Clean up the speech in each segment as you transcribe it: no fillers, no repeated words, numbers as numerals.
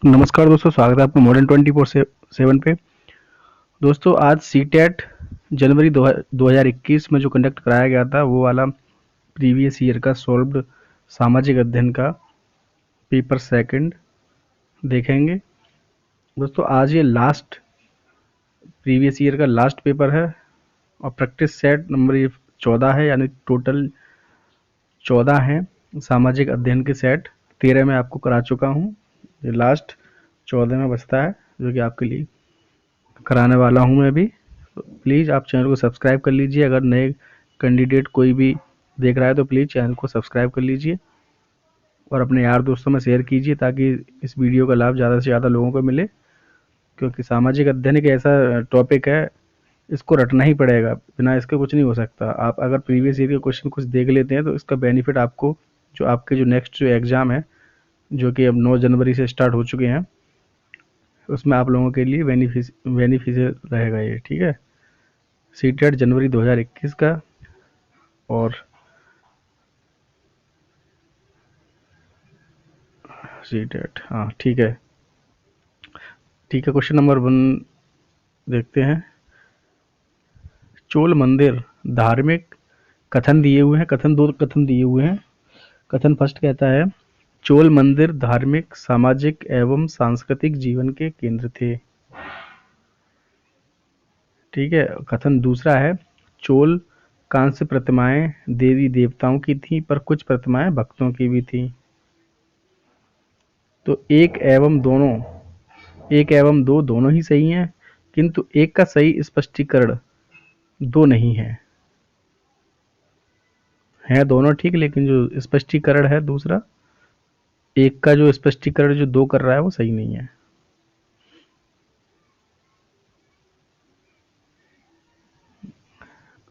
नमस्कार दोस्तों, स्वागत है आपका मॉडर्न 24/7 पे। दोस्तों, आज सीटेट जनवरी 2021 में जो कंडक्ट कराया गया था वो वाला प्रीवियस ईयर का सॉल्व्ड सामाजिक अध्ययन का पेपर सेकंड देखेंगे। दोस्तों, आज ये लास्ट प्रीवियस ईयर का लास्ट पेपर है और प्रैक्टिस सेट नंबर ये 14 है, यानी टोटल 14 हैं सामाजिक अध्ययन के सेट। 13 में आपको करा चुका हूँ, ये लास्ट 14 में बचता है जो कि आपके लिए कराने वाला हूं मैं अभी। तो प्लीज़ आप चैनल को सब्सक्राइब कर लीजिए। अगर नए कैंडिडेट कोई भी देख रहा है तो प्लीज़ चैनल को सब्सक्राइब कर लीजिए और अपने यार दोस्तों में शेयर कीजिए ताकि इस वीडियो का लाभ ज़्यादा से ज़्यादा लोगों को मिले। क्योंकि सामाजिक अध्ययन एक ऐसा टॉपिक है, इसको रटना ही पड़ेगा, बिना इसके कुछ नहीं हो सकता। आप अगर प्रीवियस ईयर के क्वेश्चन कुछ देख लेते हैं तो इसका बेनिफिट आपको जो आपके जो नेक्स्ट जो एग्ज़ाम है, जो कि अब 9 जनवरी से स्टार्ट हो चुके हैं, उसमें आप लोगों के लिए बेनिफिशियल रहेगा ये। ठीक है, सीटेट जनवरी 2021 का। और सीटेट, हाँ ठीक है। ठीक है, क्वेश्चन नंबर 1 देखते हैं। चोल मंदिर धार्मिक कथन दिए हुए हैं, कथन 2 कथन दिए हुए हैं। कथन फर्स्ट कहता है, चोल मंदिर धार्मिक सामाजिक एवं सांस्कृतिक जीवन के केंद्र थे। ठीक है, कथन दूसरा है, चोल कांस्य प्रतिमाएं देवी देवताओं की थीं पर कुछ प्रतिमाएं भक्तों की भी थीं। तो एक एवं दो दोनों ही सही हैं, किंतु एक का सही स्पष्टीकरण दो नहीं है दोनों ठीक, लेकिन जो स्पष्टीकरण है दूसरा, एक का जो स्पष्टीकरण जो दो कर रहा है वो सही नहीं है।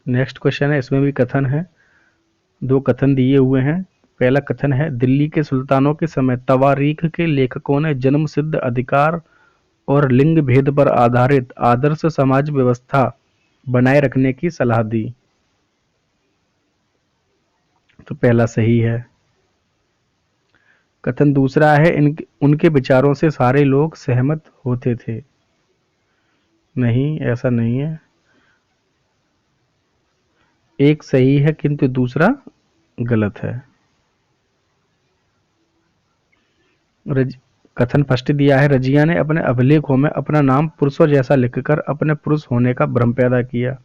नेक्स्ट क्वेश्चन है, इसमें भी कथन है, 2 कथन दिए हुए हैं। पहला कथन है, दिल्ली के सुल्तानों के समय तवारीख के लेखकों ने जन्म सिद्ध अधिकार और लिंग भेद पर आधारित आदर्श समाज व्यवस्था बनाए रखने की सलाह दी। तो पहला सही है। कथन दूसरा है, उनके विचारों से सारे लोग सहमत होते थे। नहीं, ऐसा नहीं है। एक सही है किंतु दूसरा गलत है। कथन फर्स्ट दिया है, रजिया ने अपने अभिलेखों में अपना नाम पुरुषों जैसा लिखकर अपने पुरुष होने का भ्रम पैदा किया।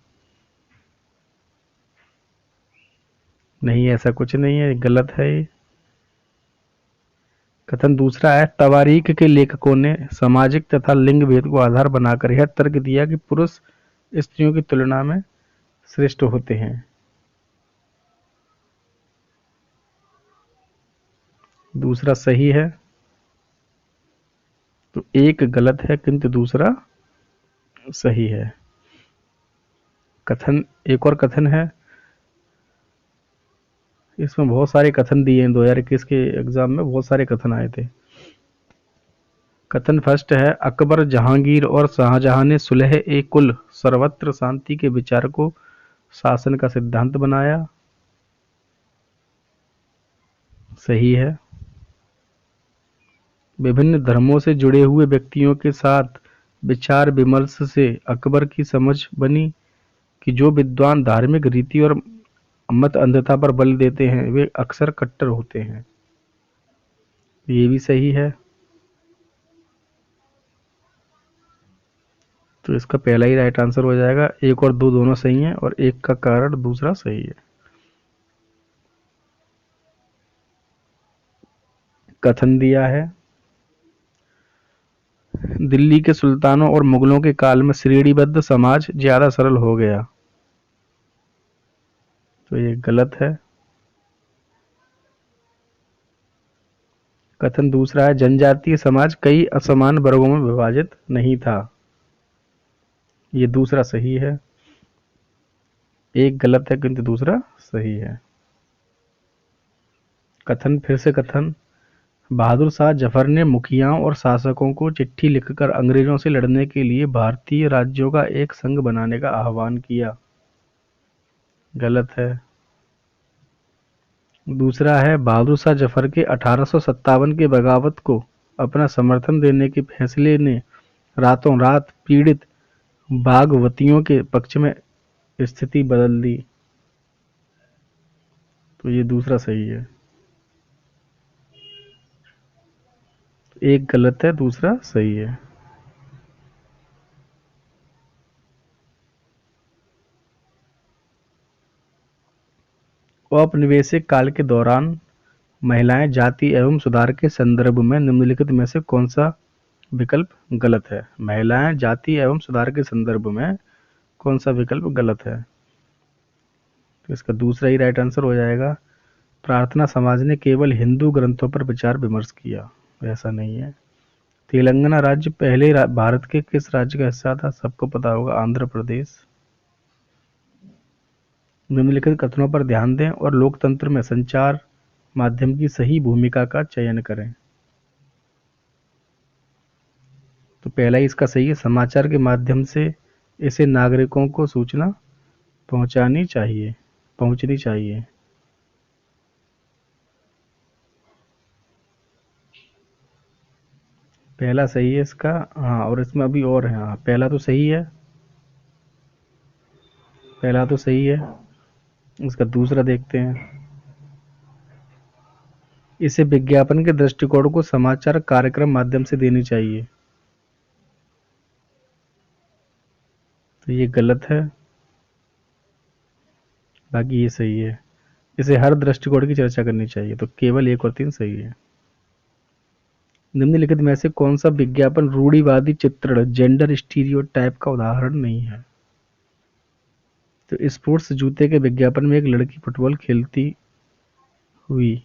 नहीं, ऐसा कुछ नहीं है, गलत है ये। कथन दूसरा है, तवारीख के लेखकों ने सामाजिक तथा लिंग भेद को आधार बनाकर यह तर्क दिया कि पुरुष स्त्रियों की तुलना में श्रेष्ठ होते हैं। दूसरा सही है। तो एक गलत है किंतु दूसरा सही है। कथन एक और कथन है, इसमें बहुत सारे कथन दिए हैं। 2021 के एग्जाम में बहुत सारे कथन आए थे। कथन फर्स्ट है, अकबर, जहांगीर और शाहजहां ने सुलह ए कुल सर्वत्र शांति के विचार को शासन का सिद्धांत बनाया। सही है। विभिन्न धर्मों से जुड़े हुए व्यक्तियों के साथ विचार विमर्श से अकबर की समझ बनी कि जो विद्वान धार्मिक रीति और मत अंधता पर बल देते हैं वे अक्सर कट्टर होते हैं। ये भी सही है। तो इसका पहला ही राइट आंसर हो जाएगा। एक और दो दोनों सही हैं और एक का कारण दूसरा सही है। कथन दिया है, दिल्ली के सुल्तानों और मुगलों के काल में श्रेणीबद्ध समाज ज्यादा सरल हो गया। तो ये गलत है। कथन दूसरा है, जनजातीय समाज कई असमान वर्गों में विभाजित नहीं था। ये दूसरा सही है। एक गलत है किंतु दूसरा सही है। कथन फिर से कथन, बहादुर शाह जफर ने मुखियाओं और शासकों को चिट्ठी लिखकर अंग्रेजों से लड़ने के लिए भारतीय राज्यों का एक संघ बनाने का आह्वान किया। गलत है। दूसरा है, बहादुर शाह जफर के 1857 के बगावत को अपना समर्थन देने के फैसले ने रातों रात पीड़ित बागवतियों के पक्ष में स्थिति बदल दी। तो ये दूसरा सही है। एक गलत है, दूसरा सही है। औपनिवेशिक काल के दौरान महिलाएं जाति एवं सुधार के संदर्भ में निम्नलिखित में से कौन सा विकल्प गलत है? महिलाएं जाति एवं सुधार के संदर्भ में कौन सा विकल्प गलत है? तो इसका दूसरा ही राइट आंसर हो जाएगा। प्रार्थना समाज ने केवल हिंदू ग्रंथों पर विचार विमर्श किया। ऐसा नहीं है। तेलंगाना राज्य पहले भारत के किस राज्य का हिस्सा था? सबको पता होगा, आंध्र प्रदेश। निम्नलिखित कथनों पर ध्यान दें और लोकतंत्र में संचार माध्यम की सही भूमिका का चयन करें। तो पहला ही इसका सही है, समाचार के माध्यम से इसे नागरिकों को सूचना पहुंचनी चाहिए। पहला सही है इसका। हाँ, और इसमें अभी और है। हाँ, पहला तो सही है, पहला तो सही है। इसका दूसरा देखते हैं। इसे विज्ञापन के दृष्टिकोण को समाचार कार्यक्रम माध्यम से देनी चाहिए। तो ये गलत है, बाकी ये सही है। इसे हर दृष्टिकोण की चर्चा करनी चाहिए। तो केवल 1 और 3 सही है। निम्नलिखित में से कौन सा विज्ञापन रूढ़िवादी चित्रण जेंडर स्टीरियोटाइप का उदाहरण नहीं है? तो स्पोर्ट्स जूते के विज्ञापन में एक लड़की फुटबॉल खेलती हुई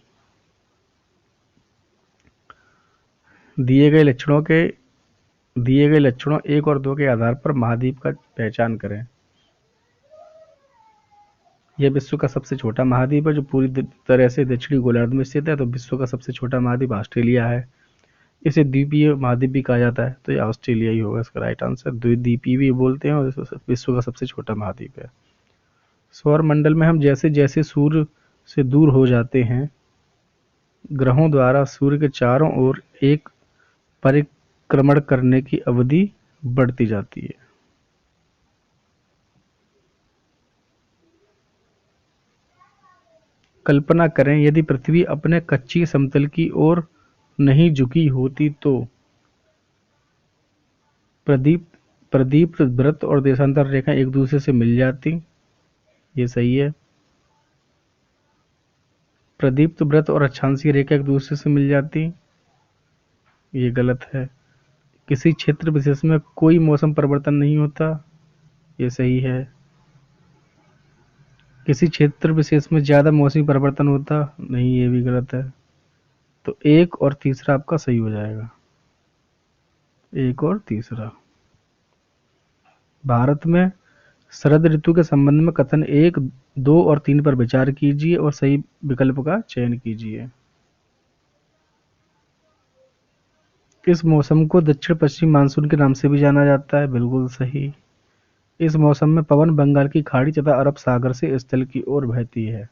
दिए गए लक्षणों 1 और 2 के आधार पर महाद्वीप का पहचान करें। यह विश्व का सबसे छोटा महाद्वीप है जो पूरी तरह से दक्षिणी गोलार्ध में स्थित है। तो विश्व का सबसे छोटा महाद्वीप ऑस्ट्रेलिया है। इसे द्वीपीय महाद्वीप भी कहा जाता है। तो ये ऑस्ट्रेलिया ही होगा इसका राइट आंसर। द्वीपीय भी बोलते हैं और विश्व का सबसे छोटा महाद्वीप है। सौर मंडल में हम जैसे जैसे सूर्य से दूर हो जाते हैं, ग्रहों द्वारा सूर्य के चारों ओर एक परिक्रमण करने की अवधि बढ़ती जाती है। कल्पना करें यदि पृथ्वी अपने कच्ची समतल की ओर नहीं झुकी होती तो प्रदीप्त वृत्त और देशांतर रेखा एक दूसरे से मिल जाती। ये सही है। प्रदीप्त वृत्त और अक्षांशीय रेखा एक दूसरे से मिल जाती। ये गलत है। किसी क्षेत्र विशेष में कोई मौसम परिवर्तन नहीं होता। ये सही है। किसी क्षेत्र विशेष में ज्यादा मौसमी परिवर्तन होता नहीं। ये भी गलत है। तो 1 और तीसरा आपका सही हो जाएगा। 1 और तीसरा। भारत में शरद ऋतु के संबंध में कथन 1, 2 और 3 पर विचार कीजिए और सही विकल्प का चयन कीजिए। इस मौसम को दक्षिण पश्चिम मानसून के नाम से भी जाना जाता है। बिल्कुल सही। इस मौसम में पवन बंगाल की खाड़ी तथा अरब सागर से स्थल की ओर बहती है।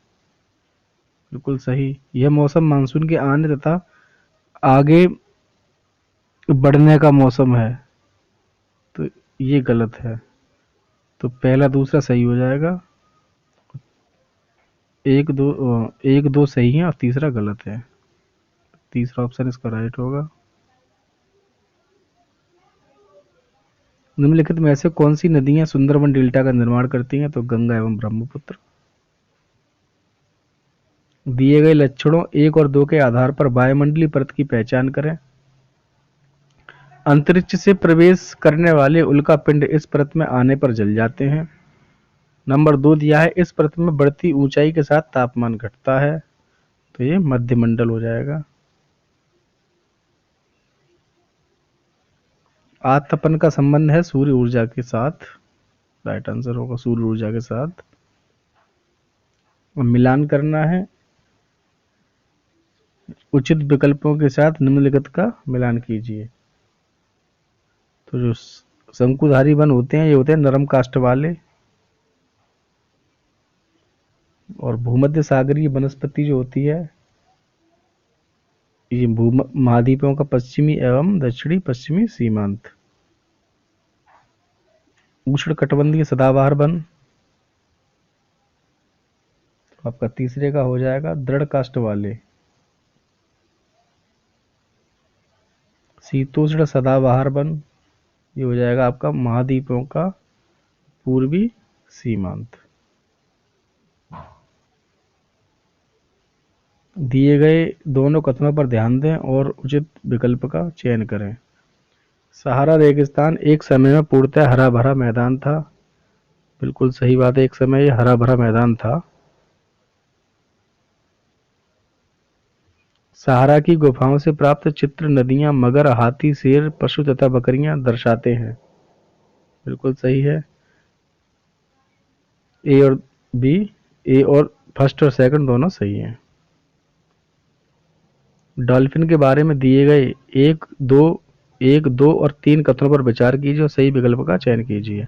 बिल्कुल सही। यह मौसम मानसून के आने तथा आगे बढ़ने का मौसम है। तो ये गलत है। तो पहला दूसरा सही हो जाएगा। 1 2 सही है और तीसरा गलत है। तीसरा ऑप्शन इसका राइट होगा। निम्नलिखित में से कौन सी नदियां सुंदरबन डेल्टा का निर्माण करती हैं? तो गंगा एवं ब्रह्मपुत्र। दिए गए लक्षणों 1 और 2 के आधार पर वायुमंडलीय परत की पहचान करें। अंतरिक्ष से प्रवेश करने वाले उल्कापिंड इस परत में आने पर जल जाते हैं। नंबर 2 दिया है, इस परत में बढ़ती ऊंचाई के साथ तापमान घटता है। तो ये मध्यमंडल हो जाएगा। आतपन का संबंध है सूर्य ऊर्जा के साथ। राइट आंसर होगा सूर्य ऊर्जा के साथ। मिलान करना है उचित विकल्पों के साथ। निम्नलिखित का मिलान कीजिए। तो जो शंकुधारी वन होते हैं ये होते हैं नरम काष्ठ वाले, और भूमध्य सागरीय वनस्पति जो होती है ये महाद्वीपों का पश्चिमी एवं दक्षिणी पश्चिमी सीमांत। उष्णकटिबंधीय सदाबहार वन। आपका तीसरे का हो जाएगा दृढ़ काष्ठ वाले। शीतोष्ण सदाबहार वन, ये हो जाएगा आपका महाद्वीपों का पूर्वी सीमांत। दिए गए दोनों कथनों पर ध्यान दें और उचित विकल्प का चयन करें। सहारा रेगिस्तान एक समय में पूर्णतः हरा भरा मैदान था। बिल्कुल सही बात है, एक समय ये हरा भरा मैदान था। सहारा की गुफाओं से प्राप्त चित्र नदियां, मगर, हाथी, शेर, पशु तथा बकरियां दर्शाते हैं। बिल्कुल सही है। ए और बी, ए और फर्स्ट और सेकंड दोनों सही हैं। डॉल्फिन के बारे में दिए गए एक, दो और तीन कथनों पर विचार कीजिए और सही विकल्प का चयन कीजिए।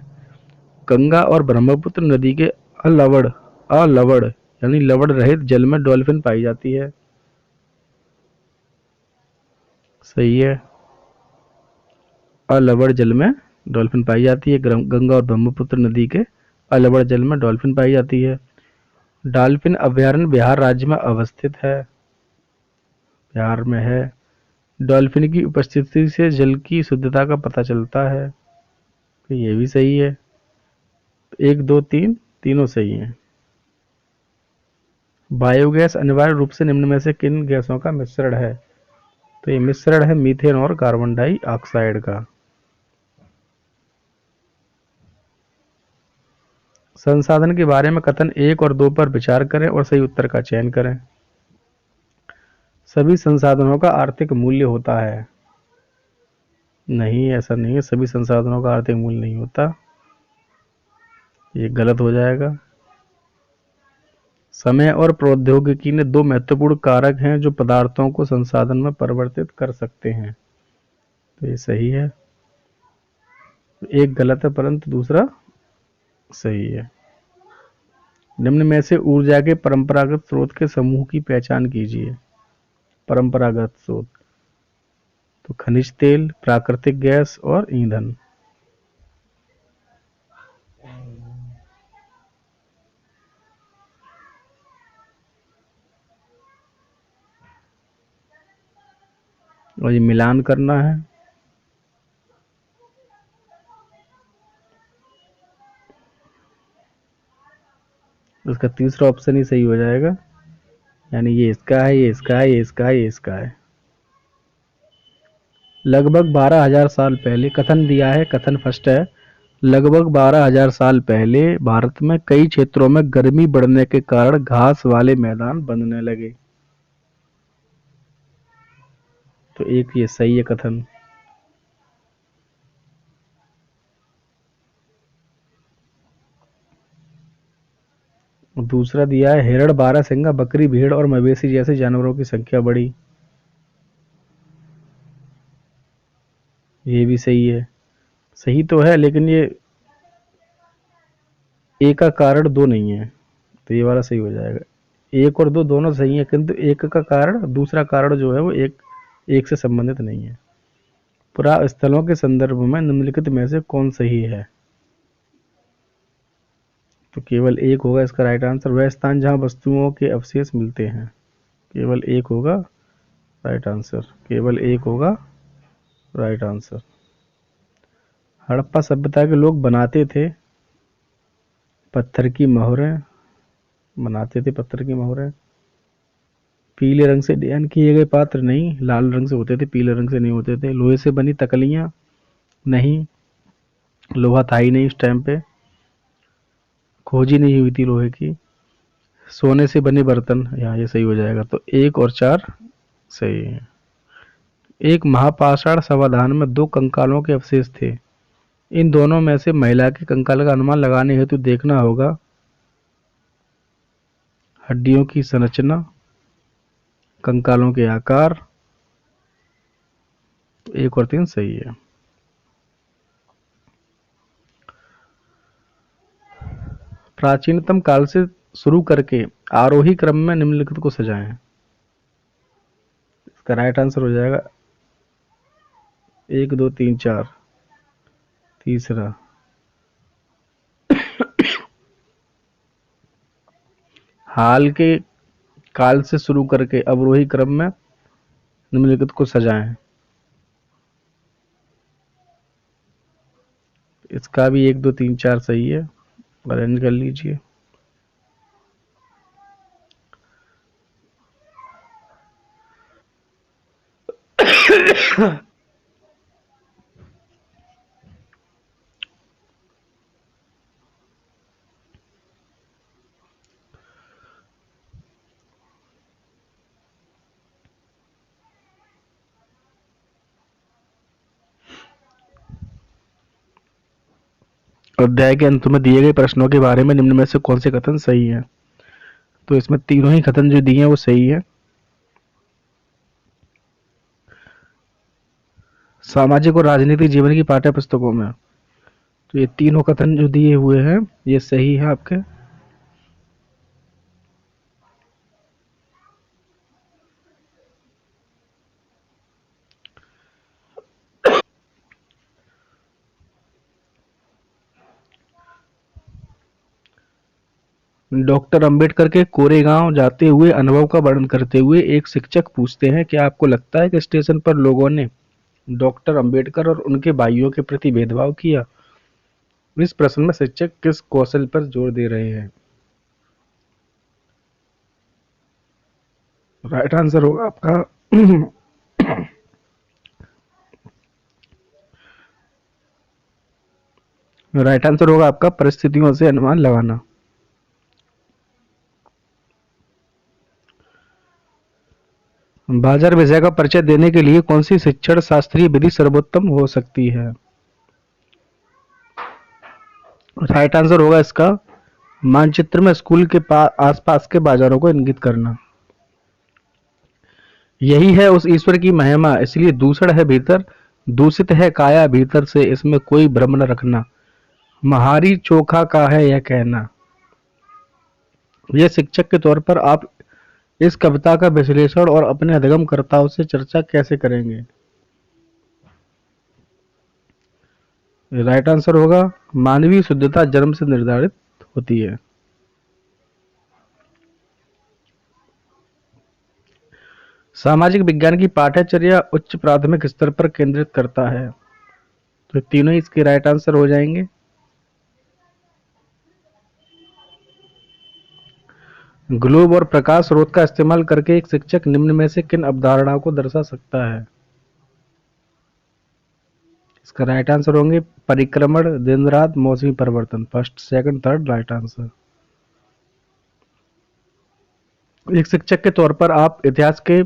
गंगा और ब्रह्मपुत्र नदी के अलवड़ अलवड़ यानी लवड़ रहित जल में डॉल्फिन पाई जाती है। सही है, अलवड़ जल में डॉल्फिन पाई जाती है। गंगा और ब्रह्मपुत्र नदी के अलवड़ जल में डॉल्फिन पाई जाती है। डॉल्फिन अभयारण्य बिहार राज्य में अवस्थित है। बिहार में है। डॉल्फिन की उपस्थिति से जल की शुद्धता का पता चलता है। तो ये भी सही है। एक, दो, तीन तीनों सही हैं। बायोगैस अनिवार्य रूप से निम्न में से किन गैसों का मिश्रण है? तो ये मिश्रण है मीथेन और कार्बन डाइऑक्साइड का। संसाधन के बारे में कथन एक और दो पर विचार करें और सही उत्तर का चयन करें। सभी संसाधनों का आर्थिक मूल्य होता है। नहीं, ऐसा नहीं है, सभी संसाधनों का आर्थिक मूल्य नहीं होता, ये गलत हो जाएगा। समय और प्रौद्योगिकी ने दो महत्वपूर्ण कारक हैं जो पदार्थों को संसाधन में परिवर्तित कर सकते हैं। तो ये सही है। एक गलत है परंतु दूसरा सही है। निम्न में से ऊर्जा के परंपरागत स्रोत के समूह की पहचान कीजिए। परंपरागत स्रोत तो खनिज तेल, प्राकृतिक गैस और ईंधन। और ये मिलान करना है। उसका तीसरा ऑप्शन ही सही हो जाएगा, यानी ये इसका है, ये इसका है, ये इसका है, ये इसका है। लगभग 12,000 साल पहले कथन दिया है, कथन फर्स्ट है, लगभग 12,000 साल पहले भारत में कई क्षेत्रों में गर्मी बढ़ने के कारण घास वाले मैदान बनने लगे। तो एक ये सही है कथन। दूसरा दिया है हिरण, बारहसिंगा, बकरी, भेड़ और मवेशी जैसे जानवरों की संख्या बढ़ी। ये भी सही है, सही तो है, लेकिन ये एक का कारण दो नहीं है, तो ये वाला सही हो जाएगा। एक और दो दोनों सही है, किंतु एक का कारण, दूसरा कारण जो है वो एक से संबंधित नहीं है। पुरा स्थलों के संदर्भ में निम्नलिखित में से कौन सही है? तो केवल एक होगा इसका राइट आंसर। वह स्थान जहां वस्तुओं के अवशेष मिलते हैं, केवल एक होगा राइट आंसर, केवल एक होगा राइट आंसर। हड़प्पा सभ्यता के लोग बनाते थे पत्थर की मोहरें, बनाते थे पत्थर की मोहरें। पीले रंग से डिजाइन किए गए पात्र नहीं, लाल रंग से होते थे, पीले रंग से नहीं होते थे। लोहे से बनी तकलियां नहीं, लोहा था ही नहीं उस टाइम पे, खोज ही नहीं हुई थी लोहे की। सोने से बने बर्तन, यहाँ ये सही हो जाएगा। तो एक और चार सही है। एक महापाषाण समाधान में दो कंकालों के अवशेष थे। इन दोनों में से महिला के कंकाल का अनुमान लगाने हेतु देखना होगा हड्डियों की संरचना, कंकालों के आकार। एक और तीन सही है। प्राचीनतम काल से शुरू करके आरोही क्रम में निम्नलिखित को सजाएं। इसका राइट आंसर हो जाएगा 1 2 3 4। तीसरा, हाल के काल से शुरू करके अवरोही क्रम में निम्नलिखित को सजाएं। इसका भी 1 2 3 4 सही है, अरेंज कर लीजिए। अध्याय के अंत में दिए गए प्रश्नों के बारे में निम्न में से कौन से कथन सही है? तो इसमें तीनों ही कथन जो दिए हैं वो सही है। सामाजिक और राजनीतिक जीवन की पाठ्य पुस्तकों में तो ये तीनों कथन जो दिए हुए हैं ये सही है आपके। डॉक्टर अंबेडकर के कोरेगांव जाते हुए अनुभव का वर्णन करते हुए एक शिक्षक पूछते हैं, क्या आपको लगता है कि स्टेशन पर लोगों ने डॉक्टर अंबेडकर और उनके भाइयों के प्रति भेदभाव किया? इस प्रश्न में शिक्षक किस कौशल पर जोर दे रहे हैं? राइट आंसर होगा आपका राइट आंसर होगा आपका परिस्थितियों से अनुमान लगाना। बाजार विषय का परिचय देने के लिए कौन सी शिक्षण शास्त्रीय विधि सर्वोत्तम हो सकती है? राइट आंसर होगा इसका मानचित्र में स्कूल के आसपास के बाजारों को इंगित करना। यही है उस ईश्वर की महिमा, इसलिए दूषण है भीतर, दूषित है काया भीतर से, इसमें कोई भ्रम न रखना, महारी चोखा का है यह कहना। यह शिक्षक के तौर पर आप इस कविता का विश्लेषण और अपने अधिगमकर्ताओं से चर्चा कैसे करेंगे? राइट आंसर होगा मानवीय शुद्धता जन्म से निर्धारित होती है। सामाजिक विज्ञान की पाठ्यचर्या उच्च प्राथमिक स्तर पर केंद्रित करता है। तो तीनों ही इसके राइट आंसर हो जाएंगे। ग्लोब और प्रकाश स्रोत का इस्तेमाल करके एक शिक्षक निम्न में से किन अवधारणाओं को दर्शा सकता है? इसका राइट आंसर होंगे परिक्रमण, दिन रात, मौसमी परिवर्तन। First second third right answer. एक शिक्षक के तौर पर आप इतिहास के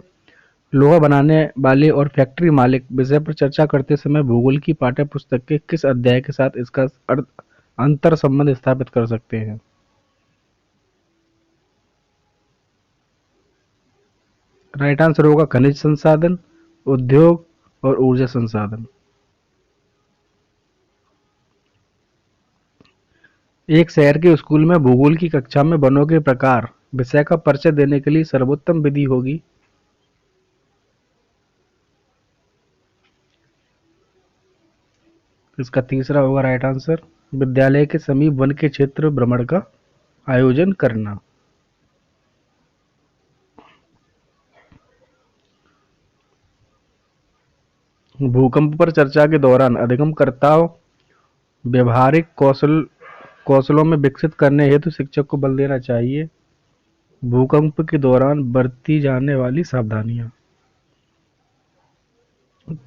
लोहा बनाने वाले और फैक्ट्री मालिक विषय पर चर्चा करते समय भूगोल की पाठ्य पुस्तक के किस अध्याय के साथ इसका अंतर संबंध स्थापित कर सकते हैं? राइट आंसर होगा खनिज संसाधन, उद्योग और ऊर्जा संसाधन। एक शहर के स्कूल में भूगोल की कक्षा में वनों के प्रकार विषय का परिचय देने के लिए सर्वोत्तम विधि होगी? इसका तीसरा होगा राइट आंसर विद्यालय के समीप वन के क्षेत्र भ्रमण का आयोजन करना। भूकंप पर चर्चा के दौरान अधिगमकर्ताओं व्यवहारिक कौशलों में विकसित करने हेतु शिक्षक को बल देना चाहिए। भूकंप के दौरान बरती जाने वाली सावधानियां।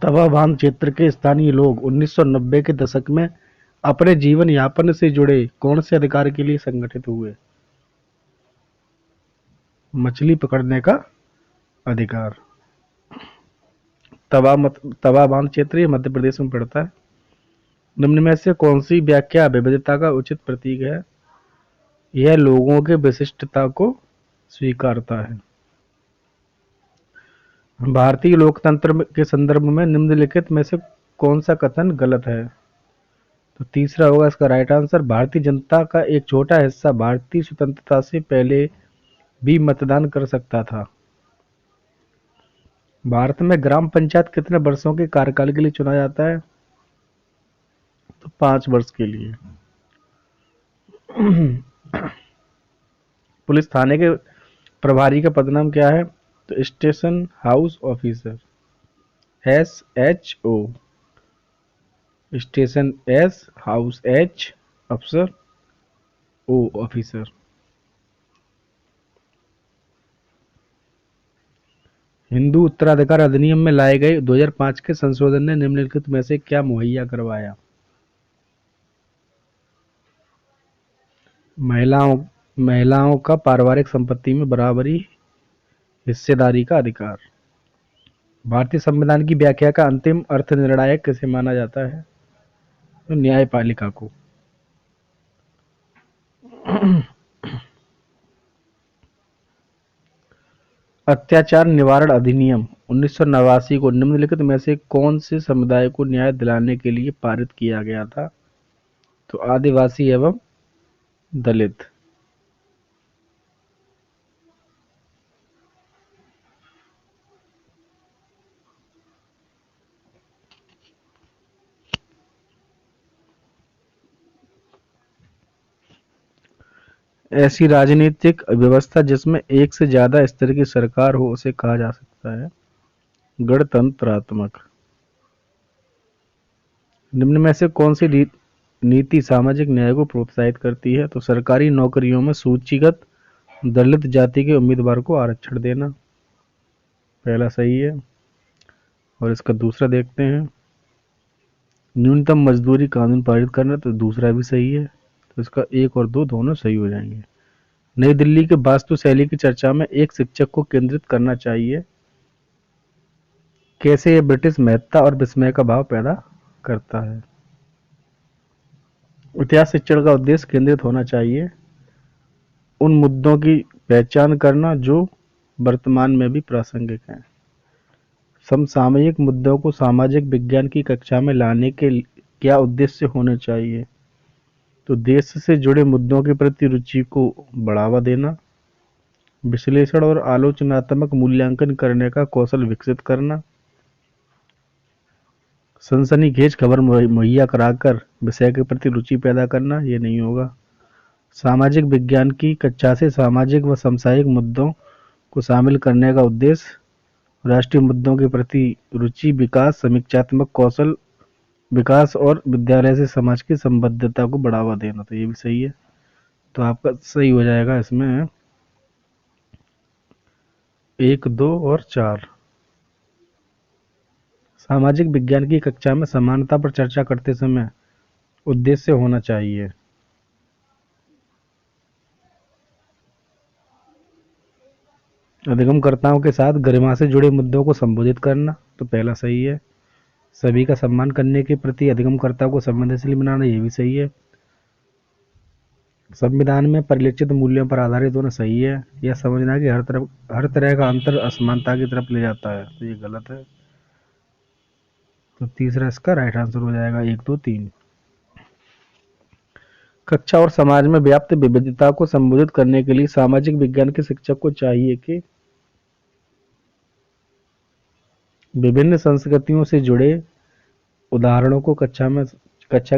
तवा बांध क्षेत्र के स्थानीय लोग 1990 के दशक में अपने जीवन यापन से जुड़े कौन से अधिकार के लिए संगठित हुए? मछली पकड़ने का अधिकार। तवा बांध क्षेत्र ये मध्य प्रदेश में पड़ता है। निम्न में से कौन सी व्याख्या विविधता का उचित प्रतीक है? यह लोगों के विशिष्टता को स्वीकारता है। भारतीय लोकतंत्र के संदर्भ में निम्नलिखित में से कौन सा कथन गलत है? तो तीसरा होगा इसका राइट आंसर भारतीय जनता का एक छोटा हिस्सा भारतीय स्वतंत्रता से पहले भी मतदान कर सकता था। भारत में ग्राम पंचायत कितने वर्षों के कार्यकाल के लिए चुना जाता है? तो 5 वर्ष के लिए। पुलिस थाने के प्रभारी का पदनाम क्या है? तो station house officer, SHO। Station S, house H, अफसर O, ऑफिसर। हिंदू उत्तराधिकार अधिनियम में लाए गए 2005 के संशोधन ने निम्नलिखित में से क्या मुहैया करवाया? महिलाओं महिलाओं का पारिवारिक संपत्ति में बराबरी हिस्सेदारी का अधिकार। भारतीय संविधान की व्याख्या का अंतिम अर्थ निर्णायक किसे माना जाता है? तो न्यायपालिका को। अत्याचार निवारण अधिनियम 1989 को निम्नलिखित में से कौन से समुदाय को न्याय दिलाने के लिए पारित किया गया था? तो आदिवासी एवं दलित। ऐसी राजनीतिक व्यवस्था जिसमें एक से ज्यादा स्तर की सरकार हो उसे कहा जा सकता है गणतंत्रात्मक। निम्न में से कौन सी नीति सामाजिक न्याय को प्रोत्साहित करती है? तो सरकारी नौकरियों में सूचीगत दलित जाति के उम्मीदवार को आरक्षण देना। पहला सही है। और इसका दूसरा देखते हैं, न्यूनतम मजदूरी कानून पारित करना। तो दूसरा भी सही है, तो इसका 1 और 2 दोनों सही हो जाएंगे। नई दिल्ली के वास्तुशैली की चर्चा में एक शिक्षक को केंद्रित करना चाहिए। कैसे यह ब्रिटिश महत्ता और विस्मय का भाव पैदा करता है? इतिहास शिक्षण का उद्देश्य केंद्रित होना चाहिए उन मुद्दों की पहचान करना जो वर्तमान में भी प्रासंगिक हैं। समसामयिक मुद्दों को सामाजिक विज्ञान की कक्षा में लाने के क्या उद्देश्य होने चाहिए? तो देश से जुड़े मुद्दों के प्रति रुचि को बढ़ावा देना, विश्लेषण और आलोचनात्मक मूल्यांकन करने का कौशल विकसित करना, सनसनीखेज खबर मुहैया कराकर विषय के प्रति रुचि पैदा करना। ये नहीं होगा। सामाजिक विज्ञान की कक्षा से सामाजिक व समसामयिक मुद्दों को शामिल करने का उद्देश्य राष्ट्रीय मुद्दों के प्रति रुचि विकास, समीक्षात्मक कौशल विकास और विद्यालय से समाज की संबद्धता को बढ़ावा देना। तो ये भी सही है, तो आपका सही हो जाएगा इसमें 1, 2 और 4। सामाजिक विज्ञान की कक्षा में समानता पर चर्चा करते समय उद्देश्य होना चाहिए अधिगमकर्ताओं के साथ गरिमा से जुड़े मुद्दों को संबोधित करना। तो पहला सही है। सभी का सम्मान करने के प्रति अधिगमकर्ता को संवेदनशील बनाना। ये भी सही है। संविधान में परिलक्षित मूल्यों पर आधारित होना सही है। यह समझना कि हर तरह का अंतर असमानता की तरफ ले जाता है। तो ये गलत है। तो तीसरा इसका राइट आंसर हो जाएगा 1, 2, 3। कक्षा और समाज में व्याप्त विविधता को संबोधित करने के लिए सामाजिक विज्ञान के शिक्षक को चाहिए कि विभिन्न संस्कृतियों से जुड़े उदाहरणों को कक्षा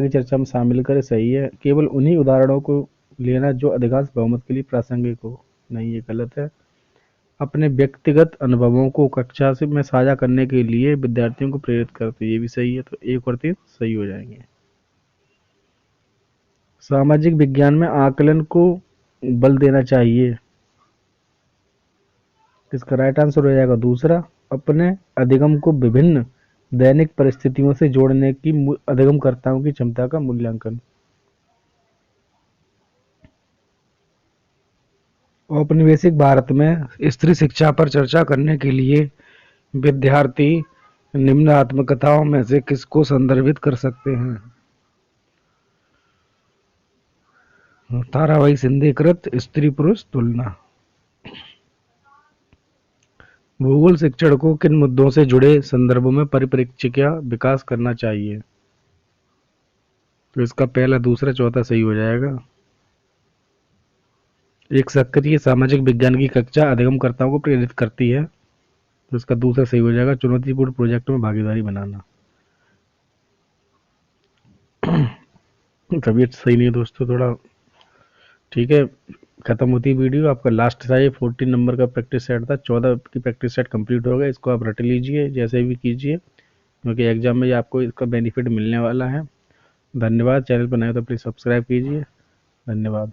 की चर्चा में शामिल करें। सही है। केवल उन्हीं उदाहरणों को लेना जो अधिकांश बहुमत के लिए प्रासंगिक हो। नहीं, ये गलत है। अपने व्यक्तिगत अनुभवों को कक्षा से में साझा करने के लिए विद्यार्थियों को प्रेरित करते। ये भी सही है, तो 1 और 3 सही हो जाएंगे। सामाजिक विज्ञान में आकलन को बल देना चाहिए। इसका राइट आंसर हो जाएगा दूसरा। अपने अधिगम को विभिन्न दैनिक परिस्थितियों से जोड़ने की अधिगमकर्ताओं की क्षमता का मूल्यांकन। औपनिवेशिक भारत में स्त्री शिक्षा पर चर्चा करने के लिए विद्यार्थी निम्न आत्मकथाओं में से किसको संदर्भित कर सकते हैं? ताराबाई शिंदे कृत स्त्री पुरुष तुलना। भूगोल शिक्षण को किन मुद्दों से जुड़े संदर्भों में परिप्रेक्ष्य का विकास करना चाहिए? तो इसका पहला, दूसरा, चौथा सही हो जाएगा। एक सक्रिय सामाजिक विज्ञान की कक्षा अधिगमकर्ताओं को प्रेरित करती है। तो इसका दूसरा सही हो जाएगा, चुनौतीपूर्ण प्रोजेक्ट में भागीदारी बनाना। तबीयत सही नहीं है दोस्तों थोड़ा, ठीक है। खत्म होती है वीडियो। आपका लास्ट था ये 14 नंबर का प्रैक्टिस सेट था, 14 की प्रैक्टिस सेट कंप्लीट हो गया। इसको आप रट लीजिए जैसे भी कीजिए, क्योंकि एग्जाम में आपको इसका बेनिफिट मिलने वाला है। धन्यवाद। चैनल पर नए हो तो प्लीज़ सब्सक्राइब कीजिए। धन्यवाद।